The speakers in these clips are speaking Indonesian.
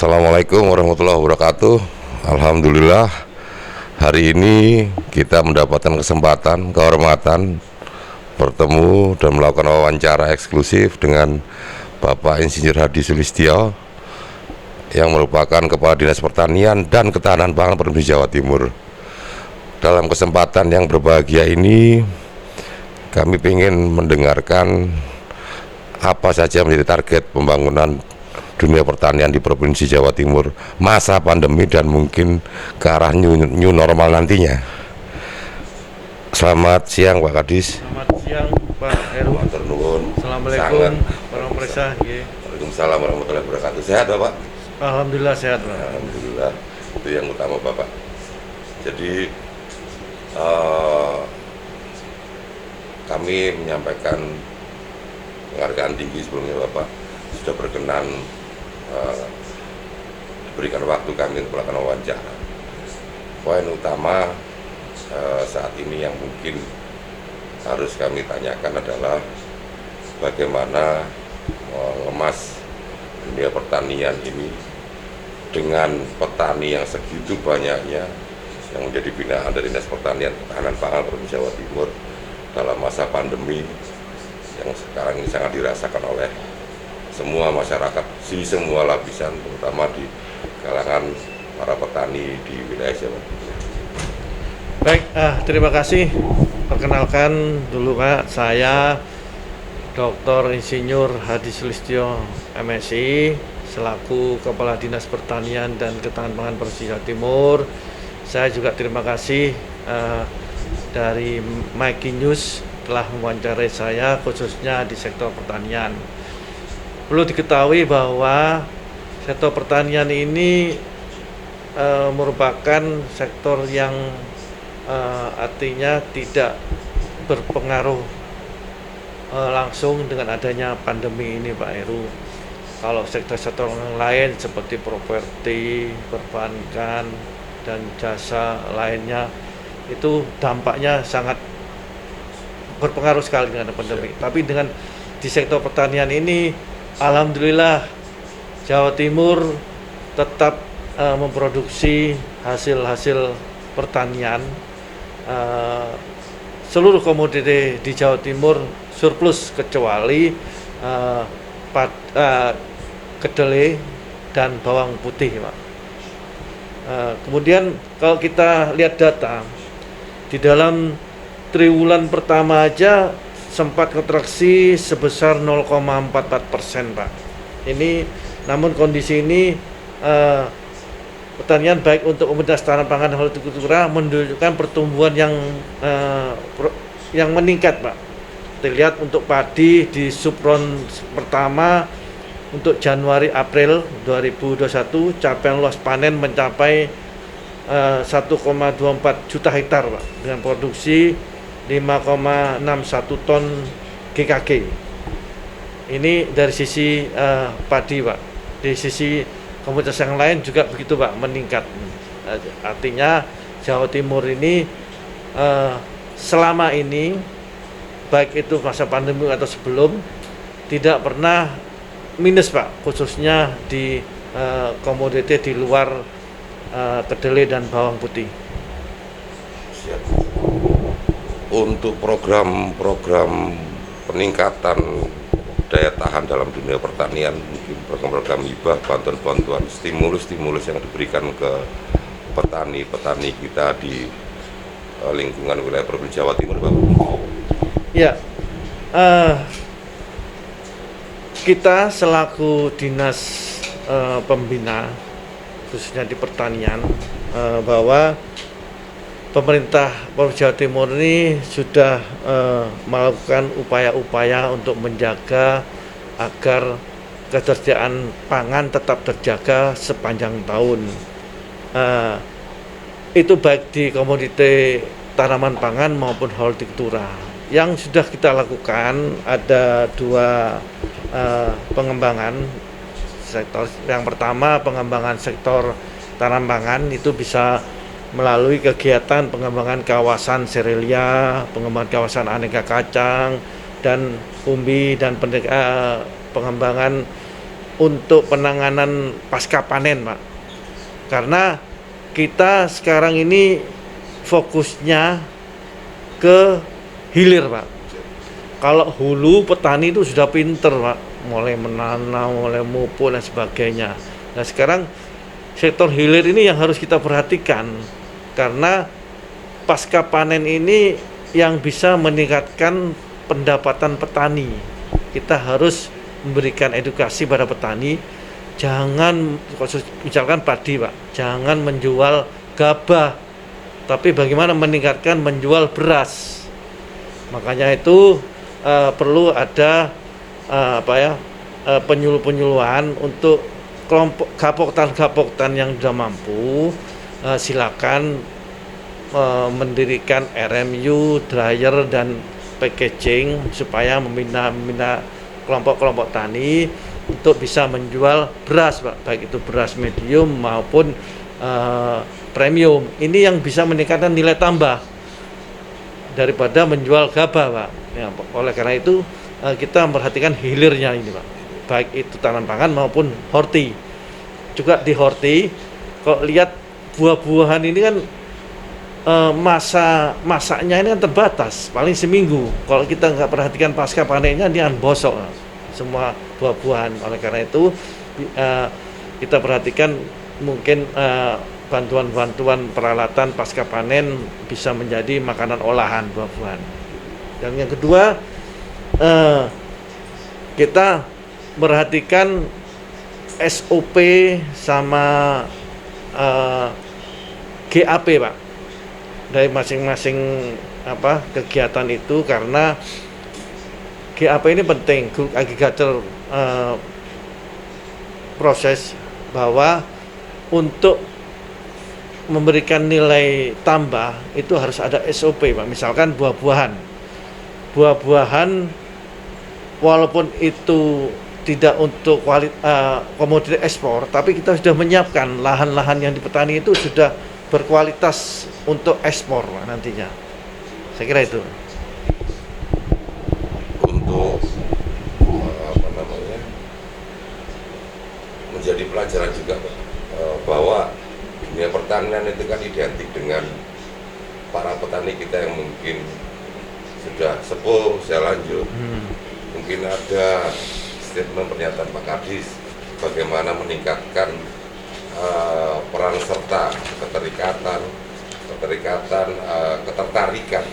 Assalamualaikum warahmatullahi wabarakatuh. Alhamdulillah, hari ini kita mendapatkan kesempatan, kehormatan bertemu dan melakukan wawancara eksklusif dengan Bapak Insinyur Hadi Sulistyo yang merupakan Kepala Dinas Pertanian dan Ketahanan Pangan Provinsi Jawa Timur. Dalam kesempatan yang berbahagia ini, kami ingin mendengarkan apa saja menjadi target pembangunan dunia pertanian di Provinsi Jawa Timur masa pandemi dan mungkin ke arah new normal nantinya. Selamat siang Pak Kadis. Selamat siang Pak Heru. Assalamualaikum warahmatullahi wabarakatuh. Waalaikumsalam warahmatullahi wabarakatuh. Sehat Bapak? Alhamdulillah sehat Pak. Alhamdulillah, itu yang utama Bapak. Jadi kami menyampaikan penghargaan tinggi sebelumnya Bapak sudah berkenan diberikan waktu kami untuk melakukan wawancara. Poin utama saat ini yang mungkin harus kami tanyakan adalah bagaimana mengemas dunia pertanian ini dengan petani yang segitu banyaknya yang menjadi binaan dari Dinas Pertanian Ketahanan Pangan Provinsi Jawa Timur dalam masa pandemi yang sekarang ini sangat dirasakan oleh semua masyarakat di semua lapisan, terutama di kalangan para petani di wilayah Jawa Timur. Baik, terima kasih. Perkenalkan dulu Pak, saya Dr. Insinyur Hadi Sulistyo MSI selaku Kepala Dinas Pertanian dan Ketahanan Pangan Provinsi Jawa Timur. Saya juga terima kasih dari Mikey News telah mewawancarai saya khususnya di sektor pertanian. Perlu diketahui bahwa sektor pertanian ini merupakan sektor yang artinya tidak berpengaruh langsung dengan adanya pandemi ini Pak Heru. Kalau sektor-sektor yang lain seperti properti, perbankan, dan jasa lainnya itu dampaknya sangat berpengaruh sekali dengan pandemi. Tapi dengan di sektor pertanian ini alhamdulillah Jawa Timur tetap memproduksi hasil-hasil pertanian. Seluruh komoditi di Jawa Timur surplus kecuali kedelai dan bawang putih, Pak. Kemudian kalau kita lihat data di dalam triwulan pertama aja sempat kontraksi sebesar 0,44%, Pak. Ini, namun kondisi ini pertanian baik untuk komoditas tanah pangan dan hortikultura menunjukkan pertumbuhan yang meningkat, Pak. Terlihat untuk padi di subron pertama untuk Januari April 2021 capaian luas panen mencapai 1,24 juta hektar, Pak, dengan produksi 5,61 ton GKG. Ini dari sisi padi, Pak. Di sisi komoditas yang lain juga begitu, Pak, meningkat. Artinya Jawa Timur ini selama ini baik itu masa pandemi atau sebelum tidak pernah minus, Pak, khususnya di komoditi di luar kedelai dan bawang putih. Siap. Untuk program-program peningkatan daya tahan dalam dunia pertanian, mungkin program-program hibah, bantuan-bantuan, stimulus-stimulus yang diberikan ke petani-petani kita di lingkungan wilayah Provinsi Jawa Timur, Bapak. Ya, kita selaku dinas pembina khususnya di pertanian bahwa pemerintah Provinsi Jawa Timur ini sudah melakukan upaya-upaya untuk menjaga agar ketersediaan pangan tetap terjaga sepanjang tahun. Itu baik di komoditi tanaman pangan maupun hortikultura. Yang sudah kita lakukan ada dua pengembangan sektor. Yang pertama pengembangan sektor tanaman pangan itu bisa melalui kegiatan pengembangan kawasan serelia, pengembangan kawasan aneka kacang dan umbi, dan pengembangan untuk penanganan pasca panen, Pak. Karena kita sekarang ini fokusnya ke hilir, Pak. Kalau hulu petani itu sudah pinter, Pak, mulai menanam, mulai mupuk dan sebagainya. Nah, sekarang sektor hilir ini yang harus kita perhatikan, karena pasca panen ini yang bisa meningkatkan pendapatan petani. Kita harus memberikan edukasi pada petani, jangan, misalkan padi, Pak, jangan menjual gabah, tapi bagaimana meningkatkan menjual beras. Makanya itu perlu ada penyuluh-penyuluhan untuk kelompok gapoktan yang sudah mampu. Silakan mendirikan RMU, dryer dan packaging supaya membina kelompok-kelompok tani untuk bisa menjual beras, Pak, baik itu beras medium maupun premium. Ini yang bisa meningkatkan nilai tambah daripada menjual gabah, Pak. Ya, oleh karena itu kita memperhatikan hilirnya ini, Pak, baik itu tanaman pangan maupun horti. Juga di horti, kalau lihat buah-buahan ini kan masaknya ini kan terbatas, paling seminggu. Kalau kita nggak perhatikan pasca panennya, dia bosok semua buah-buahan. Oleh karena itu kita perhatikan mungkin bantuan-bantuan peralatan pasca panen bisa menjadi makanan olahan buah-buahan. Dan yang kedua, kita perhatikan SOP sama GAP, Pak, dari masing-masing kegiatan itu, karena GAP ini penting, Group Agriculture proses, bahwa untuk memberikan nilai tambah itu harus ada SOP, Pak. Misalkan buah-buahan walaupun itu tidak untuk komoditas ekspor, tapi kita sudah menyiapkan lahan-lahan yang di petani itu sudah berkualitas untuk ekspor, Pak, nantinya. Saya kira itu. Untuk menjadi pelajaran juga, Pak, bahwa dunia pertanian itu kan identik dengan para petani kita yang mungkin sudah sepuh, usia lanjut. Mungkin ada statement pernyataan Pak Kadis bagaimana meningkatkan peran serta ketertarikan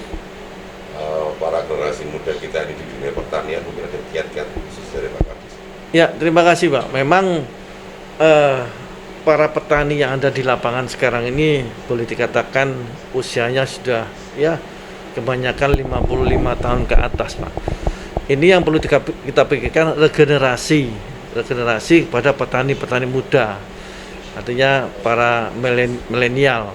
para generasi muda kita ini di dunia pertanian. Mungkin ada kiat-kiat khusus dari Pak Kadis. Ya, terima kasih, Pak. Memang para petani yang ada di lapangan sekarang ini boleh dikatakan usianya sudah kebanyakan 55 tahun ke atas, Pak. Ini yang perlu kita pikirkan, regenerasi kepada petani-petani muda. Artinya para milenial.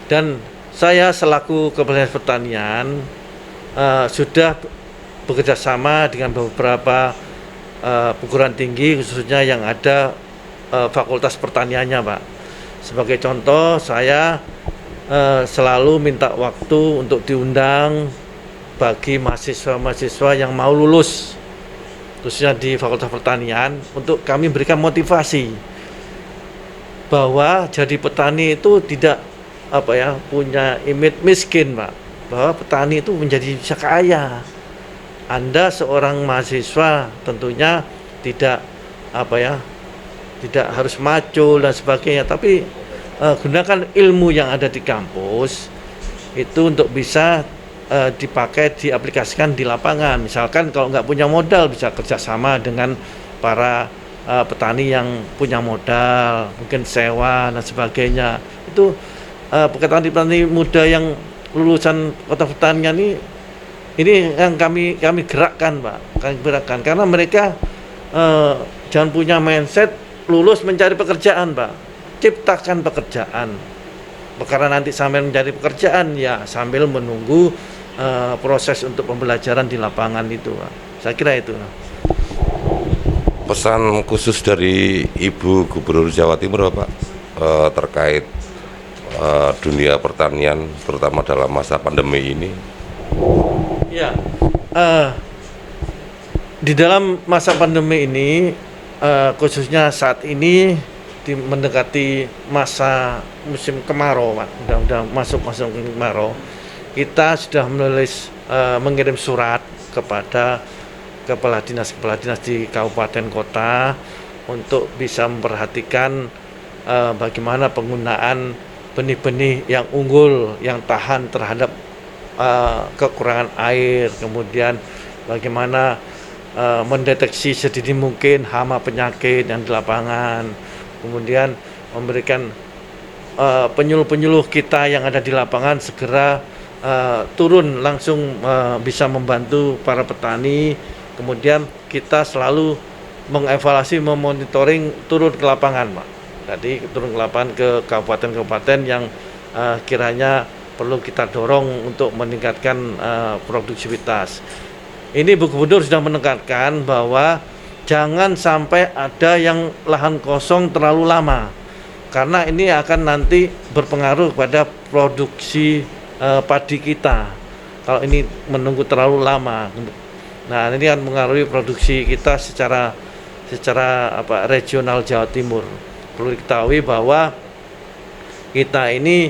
Dan saya selaku Kepala Pertanian sudah bekerja sama dengan beberapa perguruan tinggi, khususnya yang ada fakultas pertaniannya, Pak. Sebagai contoh, saya selalu minta waktu untuk diundang bagi mahasiswa-mahasiswa yang mau lulus, khususnya di Fakultas Pertanian, untuk kami berikan motivasi bahwa jadi petani itu tidak punya image miskin, Pak. Bahwa petani itu menjadi bisa kaya. Anda seorang mahasiswa tentunya tidak tidak harus maco dan sebagainya, tapi gunakan ilmu yang ada di kampus itu untuk bisa dipakai, diaplikasikan di lapangan. Misalkan kalau nggak punya modal, bisa kerjasama dengan para petani yang punya modal, mungkin sewa dan sebagainya. Itu petani-petani muda yang lulusan Kota Pertanian ini yang kami gerakkan, Pak. Kami gerakkan karena mereka jangan punya mindset lulus mencari pekerjaan, Pak. Ciptakan pekerjaan. Karena nanti sambil mencari pekerjaan, ya sambil menunggu proses untuk pembelajaran di lapangan itu, Pak. Saya kira itu. Pesan khusus dari Ibu Gubernur Jawa Timur, Pak, terkait dunia pertanian, terutama dalam masa pandemi ini? Ya, Di dalam masa pandemi ini, khususnya saat ini mendekati masa musim kemarau, Pak. Udah masuk kemarau. Kita sudah mengirim surat kepada kepala dinas di kabupaten kota untuk bisa memperhatikan bagaimana penggunaan benih-benih yang unggul, yang tahan terhadap kekurangan air, kemudian bagaimana mendeteksi sedini mungkin hama penyakit yang di lapangan, kemudian memberikan penyuluh-penyuluh kita yang ada di lapangan segera turun langsung bisa membantu para petani. Kemudian kita selalu mengevaluasi, memonitoring turun ke lapangan, Pak. Tadi turun ke lapangan ke kabupaten-kabupaten yang kiranya perlu kita dorong untuk meningkatkan produktivitas. Ini Bu Gubernur sudah menekankan bahwa jangan sampai ada yang lahan kosong terlalu lama, karena ini akan nanti berpengaruh pada produksi padi kita. Kalau ini menunggu terlalu lama, nah ini akan mengaruhi produksi kita secara regional Jawa Timur. Perlu diketahui bahwa kita ini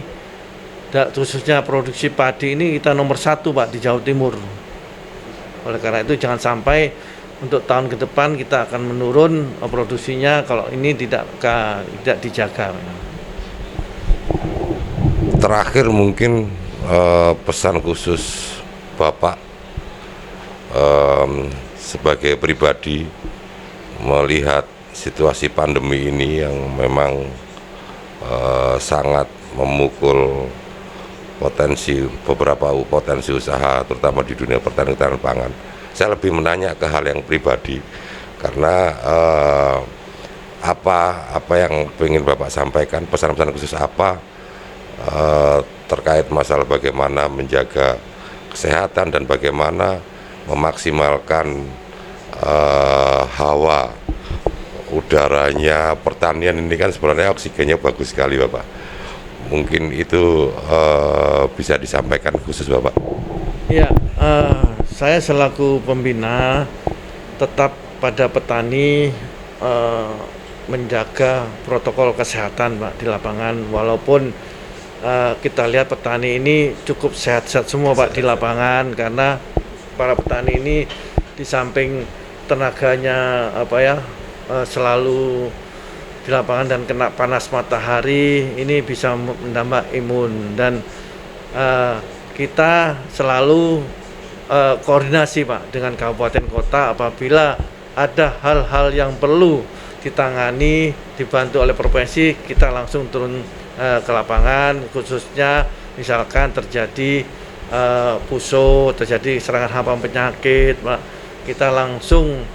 khususnya produksi padi ini kita nomor 1, Pak, di Jawa Timur. Oleh karena itu jangan sampai untuk tahun ke depan kita akan menurun produksinya kalau ini tidak dijaga. Terakhir mungkin pesan khusus Bapak sebagai pribadi melihat situasi pandemi ini yang memang sangat memukul beberapa potensi usaha terutama di dunia pertanian pangan. Saya lebih menanya ke hal yang pribadi karena apa yang ingin Bapak sampaikan, pesan-pesan khusus apa terkait masalah bagaimana menjaga kesehatan dan bagaimana memaksimalkan hawa udaranya pertanian ini kan sebenarnya oksigennya bagus sekali, Bapak. Mungkin itu bisa disampaikan khusus Bapak. Ya, saya selaku pembina tetap pada petani menjaga protokol kesehatan, Pak, di lapangan. Walaupun kita lihat petani ini cukup sehat-sehat semua, Pak, di lapangan, karena para petani ini di samping tenaganya selalu di lapangan dan kena panas matahari, ini bisa menambah imun. Dan kita selalu koordinasi, Pak, dengan kabupaten kota apabila ada hal-hal yang perlu ditangani, dibantu oleh provinsi, kita langsung turun ke lapangan. Khususnya misalkan terjadi puso, terjadi serangan hama penyakit, Pak, kita langsung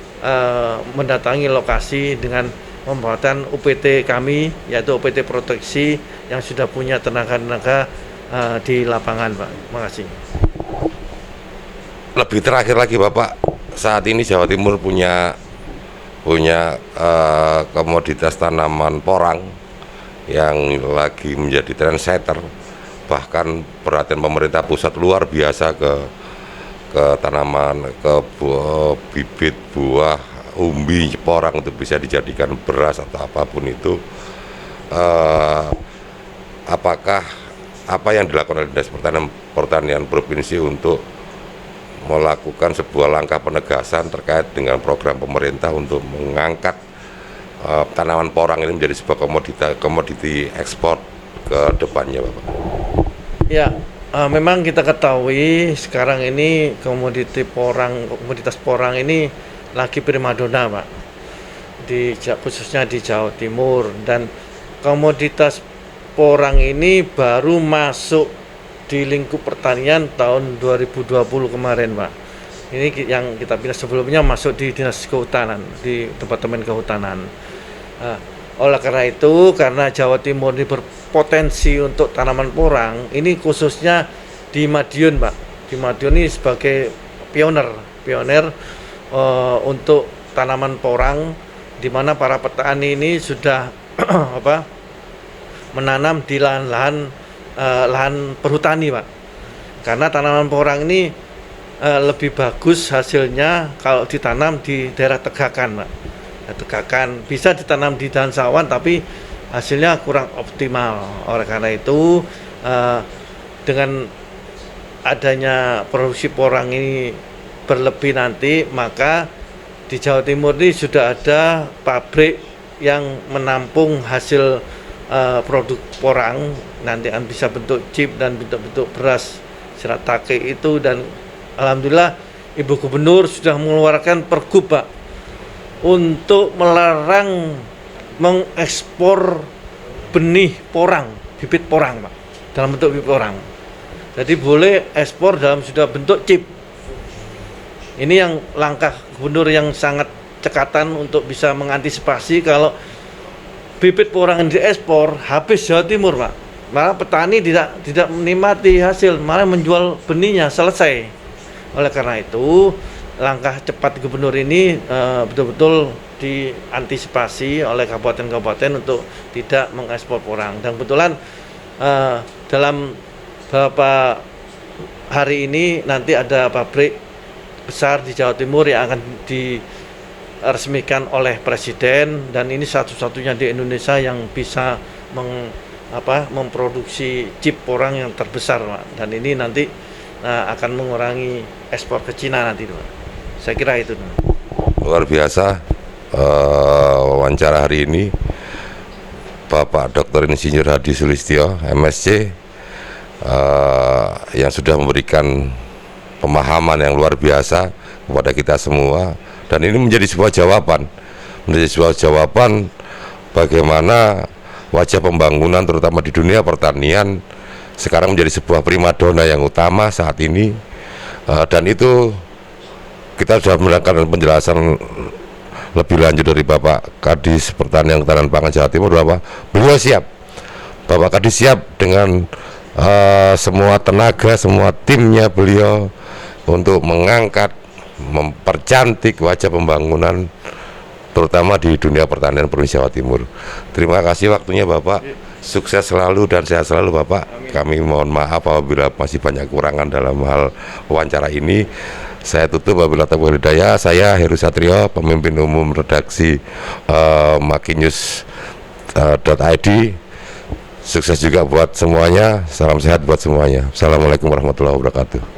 mendatangi lokasi dengan pembuatan UPT kami, yaitu UPT proteksi yang sudah punya tenaga-tenaga di lapangan, Pak. Terima kasih. Lebih terakhir lagi, Bapak, saat ini Jawa Timur punya komoditas tanaman porang yang lagi menjadi trendsetter. Bahkan perhatian pemerintah pusat luar biasa ke tanaman, ke bibit buah umbi porang untuk bisa dijadikan beras atau apapun itu. Apakah apa yang dilakukan oleh Dinas Pertanian Provinsi untuk melakukan sebuah langkah penegasan terkait dengan program pemerintah untuk mengangkat tanaman porang ini menjadi sebuah komoditi ekspor ke depannya, Bapak? Ya, memang kita ketahui sekarang ini komoditas porang ini lagi primadona, Pak, khususnya di Jawa Timur. Dan komoditas porang ini baru masuk di lingkup pertanian tahun 2020 kemarin, Pak. Ini yang kita pilih, sebelumnya masuk di Dinas Kehutanan, di Departemen Kehutanan. Oleh karena itu, karena Jawa Timur ini berpotensi untuk tanaman porang, ini khususnya di Madiun, Pak. Di Madiun ini sebagai pioner untuk tanaman porang, di mana para petani ini sudah menanam di lahan perhutani, Pak. Karena tanaman porang ini lebih bagus hasilnya kalau ditanam di daerah tegakan, Pak. Tegakan bisa ditanam di dahan sawan tapi hasilnya kurang optimal. Oleh karena itu dengan adanya produksi porang ini berlebih nanti, maka di Jawa Timur ini sudah ada pabrik yang menampung hasil produk porang, nanti bisa bentuk chip dan bentuk beras shiratake itu. Dan alhamdulillah Ibu Gubernur sudah mengeluarkan pergub, Pak, untuk melarang mengekspor benih porang, bibit porang, Pak, dalam bentuk bibit porang. Jadi boleh ekspor dalam sudah bentuk chip. Ini yang langkah Gubernur yang sangat cekatan untuk bisa mengantisipasi kalau bibit porang yang diekspor habis Jawa Timur, Pak. Malah petani tidak menikmati hasil, malah menjual benihnya selesai. Oleh karena itu, langkah cepat Gubernur ini betul-betul diantisipasi oleh kabupaten-kabupaten untuk tidak mengekspor porang. Dan kebetulan dalam beberapa hari ini nanti ada pabrik besar di Jawa Timur yang akan diresmikan oleh Presiden, dan ini satu-satunya di Indonesia yang bisa memproduksi chip porang yang terbesar, Pak. Dan ini nanti akan mengurangi ekspor ke Cina nanti, Pak. Saya kira itu. Luar biasa wawancara hari ini Bapak Dr. Insinyur Hadi Sulistyo, MSc, yang sudah memberikan pemahaman yang luar biasa kepada kita semua, dan ini menjadi sebuah jawaban bagaimana wajah pembangunan terutama di dunia pertanian sekarang menjadi sebuah primadona yang utama saat ini. Dan itu kita sudah mendapatkan penjelasan lebih lanjut dari Bapak Kadis Pertanian Ketahanan Pangan Jawa Timur bahwa beliau siap, Bapak Kadis siap dengan semua tenaga, semua timnya beliau untuk mengangkat, mempercantik wajah pembangunan terutama di dunia pertanian Provinsi Jawa Timur. Terima kasih waktunya Bapak. Sukses selalu dan sehat selalu Bapak. Amin. Kami mohon maaf apabila masih banyak kekurangan dalam hal wawancara ini. Saya tutup wabillahi taufiq wal hidayah. Saya Heru Satrio, pemimpin umum redaksi makinews.id. Sukses juga buat semuanya. Salam sehat buat semuanya. Assalamualaikum warahmatullahi wabarakatuh.